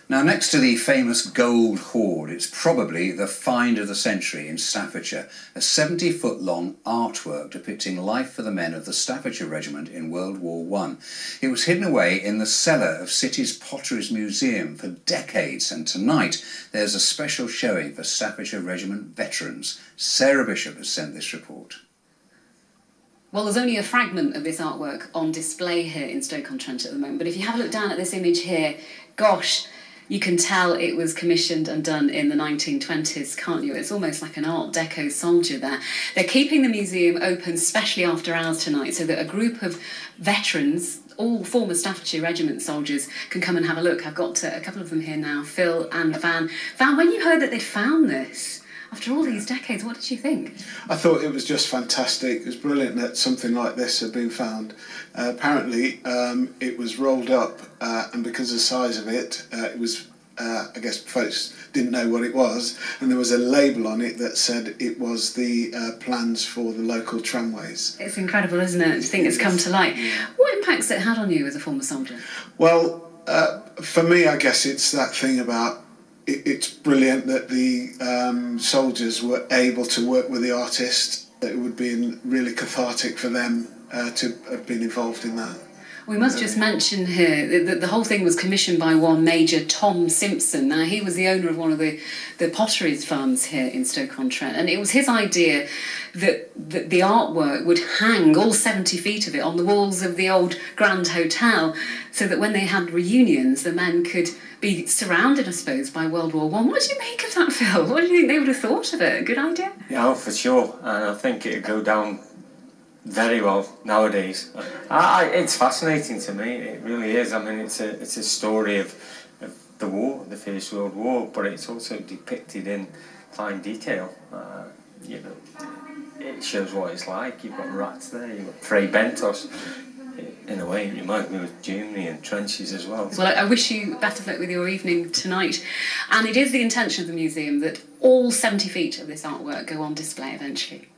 Now, next to the famous Gold Hoard, it's probably the find of the century in Staffordshire, a 70-foot-long artwork depicting life for the men of the Staffordshire Regiment in World War I. It was hidden away in the cellar of City's Potteries Museum for decades, and tonight there's a special showing for Staffordshire Regiment veterans. Sarah Bishop has sent this report. Well, there's only a fragment of this artwork on display here in Stoke-on-Trent at the moment, but if you have a look down at this image here, gosh, you can tell it was commissioned and done in the 1920s, can't you? It's almost like an Art Deco soldier there. They're keeping the museum open, especially after hours tonight, so that a group of veterans, all former Staffordshire Regiment soldiers, can come and have a look. I've got a couple of them here now, Phil and Van. Van, when you heard that they'd found this, after all these decades, what did you think? I thought it was just fantastic. It was brilliant that something like this had been found. Apparently, it was rolled up, and because of the size of it, it was, I guess folks didn't know what it was, and there was a label on it that said it was the plans for the local tramways. It's incredible, isn't it, to think it's come to light. What impacts it had on you as a former soldier? Well, for me, I guess it's that thing about it's brilliant that the soldiers were able to work with the artist. It would be really cathartic for them to have been involved in that. We must just mention here that the whole thing was commissioned by one Major Tom Simpson. Now, he was the owner of one of the potteries farms here in Stoke-on-Trent, and it was his idea that the artwork would hang, all 70 feet of it, on the walls of the old Grand Hotel, so that when they had reunions, the men could be surrounded, I suppose, by World War I. What do you make of that, Phil? What do you think they would have thought of it? A good idea? Yeah, for sure. And I think it'd go down very well nowadays. It's fascinating to me. It really is. I mean, it's a story of the war, the First World War, but it's also depicted in fine detail. You know, it shows what it's like. You've got rats there. You've got Frey Bentos. In a way, it reminds me of Germany and trenches as well. Well, I wish you best of luck with your evening tonight. And it is the intention of the museum that all 70 feet of this artwork go on display eventually.